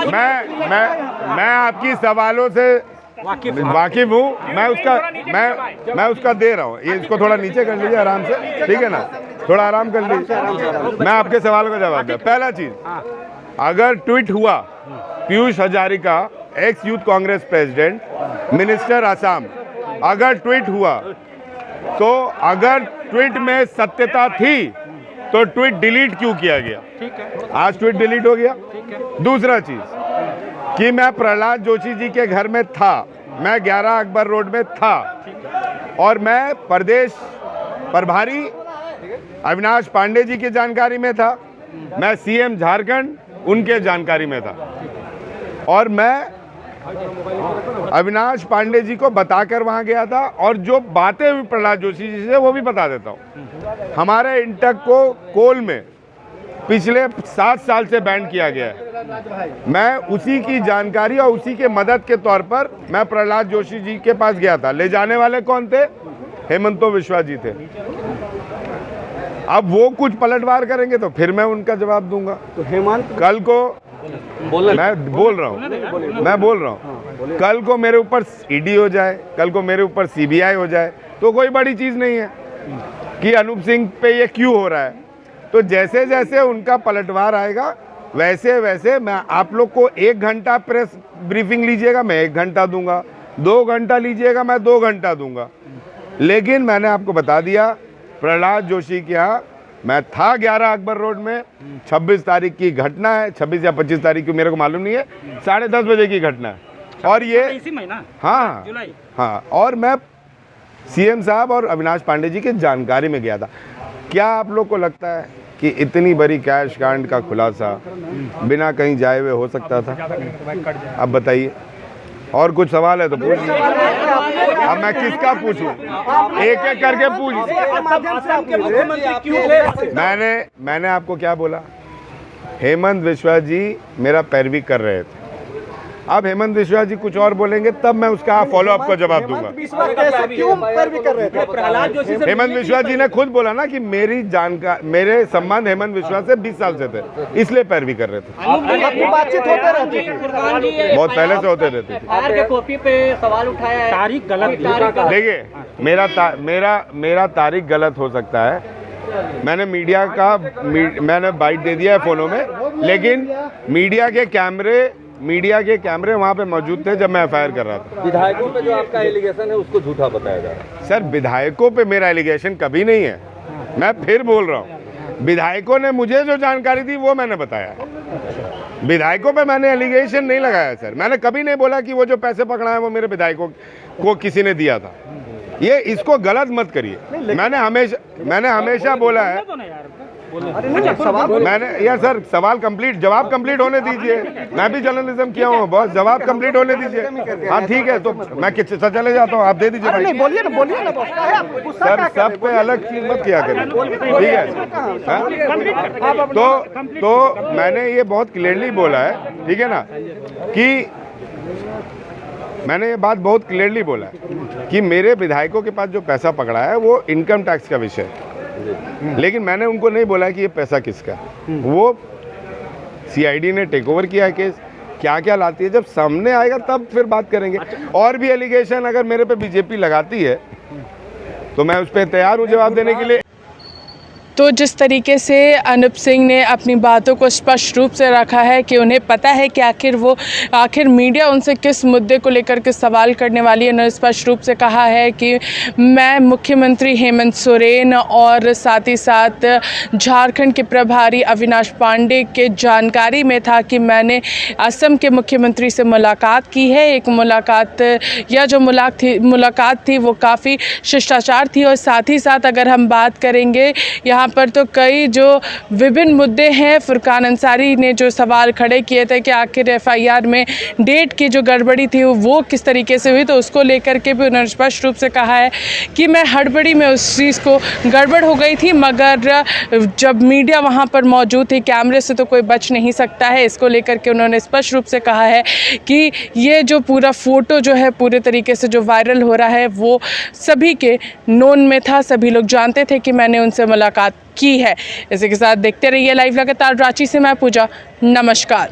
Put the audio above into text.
मैं आपकी सवालों से वाकिफ हूँ। मैं उसका दे रहा हूँ। ये इसको थोड़ा नीचे कर लीजिए आराम से, ठीक है ना, थोड़ा आराम कर लीजिए। मैं आपके सवाल का जवाब दूँ। पहला चीज, अगर ट्वीट हुआ Piyush Hazarika, x youth Congress president, minister Assam, अगर ट्वीट हुआ तो अगर ट्वीट में सत्यता थी तो ट्वीट डिलीट क्यों किया गया? आज ट्वीट डिलीट हो गया। दूसरा चीज कि मैं प्रहलाद जोशी जी के घर में था, मैं 11 अकबर रोड में था और मैं प्रदेश प्रभारी अविनाश पांडे जी की जानकारी में था, मैं सीएम झारखंड उनके जानकारी में था और मैं अविनाश पांडे जी को बताकर वहां गया था और जो बातें हुई प्रहलाद जोशी जी से वो भी बता देता हूं। हमारे इंटक को कोल में पिछले 7 साल से बैन किया गया है। मैं उसी की जानकारी और उसी के मदद के तौर पर मैं प्रहलाद जोशी जी के पास गया था। ले जाने वाले कौन थे? हेमंतो बिश्वा जी थे। अब वो कुछ पलटवार करेंगे तो फिर मैं उनका जवाब दूंगा। तो हेमंत कल को मैं बोल रहा हूँ कल को मेरे ऊपर ईडी हो जाए, कल को मेरे ऊपर सीबीआई हो जाए तो कोई बड़ी चीज नहीं है कि अनूप सिंह पे ये क्यों हो रहा है। तो जैसे जैसे उनका पलटवार आएगा वैसे वैसे मैं आप लोग को 1 घंटा प्रेस ब्रीफिंग लीजिएगा मैं 1 घंटा दूंगा, 2 घंटा लीजिएगा मैं 2 घंटा दूंगा। लेकिन मैंने आपको बता दिया प्रहलाद जोशी के यहाँ मैं था 11 अकबर रोड में। 26 तारीख की घटना है, 26 या 25 तारीख की मेरे को मालूम नहीं है, 10:30 बजे की घटना है और ये इसी महीना, हाँ जुलाई। हाँ, और मैं सीएम साहब और अविनाश पांडे जी की जानकारी में गया था। क्या आप लोग को लगता है कि इतनी बड़ी कैश कांड का खुलासा बिना कहीं जाए हुए हो सकता था? अब बताइए। और कुछ सवाल है तो पूछिए। अब मैं किसका पूछूं? एक एक करके पूछ। मैंने आपको क्या बोला? हेमंत बिश्वा जी मेरा पैरवी कर रहे थे। अब हेमंत बिश्वा जी कुछ और बोलेंगे तब मैं उसका फॉलो अप का जवाब दूंगा। हेमंत बिश्वा जी ने खुद बोला ना कि मेरे संबंध हेमंत बिश्वा से 20 साल से थे, इसलिए पैरवी कर रहे थे। बातचीत होते रहते थे, बहुत पहले से होते रहते थे। कॉपी पे सवाल उठाया है, तारीख गलत। देखिए मेरा तारीख गलत हो सकता है। मैंने मैंने बाइट दे दिया है फोनों में, लेकिन मीडिया के कैमरे वहाँ पे मौजूद थे जब मैं एफआईआर कर रहा था। विधायकों पे जो आपका एलिगेशन है उसको झूठा बताया जा रहा है। सर विधायकों पे मेरा एलिगेशन कभी नहीं है। मैं फिर बोल रहा हूँ, विधायकों ने मुझे जो जानकारी दी वो मैंने बताया। विधायकों पे मैंने एलिगेशन नहीं लगाया सर। मैंने कभी नहीं बोला कि वो जो पैसे पकड़ा है वो मेरे विधायकों को किसी ने दिया था। ये इसको गलत मत करिए। मैंने हमेशा बोला है। मैंने यार सर जवाब कंप्लीट होने दीजिए। मैं भी जर्नलिज्म किया हूँ बॉस, जवाब कंप्लीट होने दीजिए। हाँ ठीक है, तो मैं चले जाता हूँ, आप दे दीजिए भाई। बोलिए ना सर सब पे अलग चीज मत किया करें, ठीक है? तो मैंने ये बहुत क्लियरली बोला है, ठीक है ना, कि मैंने ये बात बहुत क्लियरली बोला है कि मेरे विधायकों के पास जो पैसा पकड़ा है वो इनकम टैक्स का विषय है। लेकिन मैंने उनको नहीं बोला कि ये पैसा किसका है। वो सीआईडी ने टेक ओवर किया है केस। क्या क्या लाती है जब सामने आएगा तब फिर बात करेंगे। और भी एलिगेशन अगर मेरे पे बीजेपी लगाती है तो मैं उस पर तैयार हूँ जवाब देने के लिए। तो जिस तरीके से अनूप सिंह ने अपनी बातों को स्पष्ट रूप से रखा है कि उन्हें पता है कि आखिर मीडिया उनसे किस मुद्दे को लेकर के सवाल करने वाली है। उन्होंने स्पष्ट रूप से कहा है कि मैं मुख्यमंत्री हेमंत सोरेन और साथ ही साथ झारखंड के प्रभारी अविनाश पांडे के जानकारी में था कि मैंने असम के मुख्यमंत्री से मुलाकात की है। एक मुलाकात थी वो काफ़ी शिष्टाचार थी। और साथ ही साथ अगर हम बात करेंगे यहाँ पर तो कई जो विभिन्न मुद्दे हैं, फुरकान अंसारी ने जो सवाल खड़े किए थे कि आखिर एफआईआर में डेट की जो गड़बड़ी थी वो किस तरीके से हुई, तो उसको लेकर के भी उन्होंने स्पष्ट रूप से कहा है कि मैं हड़बड़ी में उस चीज़ को गड़बड़ हो गई थी, मगर जब मीडिया वहाँ पर मौजूद थी कैमरे से तो कोई बच नहीं सकता है। इसको लेकर के उन्होंने स्पष्ट रूप से कहा है कि ये जो पूरा फ़ोटो जो है पूरे तरीके से जो वायरल हो रहा है वो सभी के नोन में था, सभी लोग जानते थे कि मैंने उनसे मुलाकात की है। इसी के साथ देखते रहिए लाइव लगातार। रांची से मैं पूजा, नमस्कार।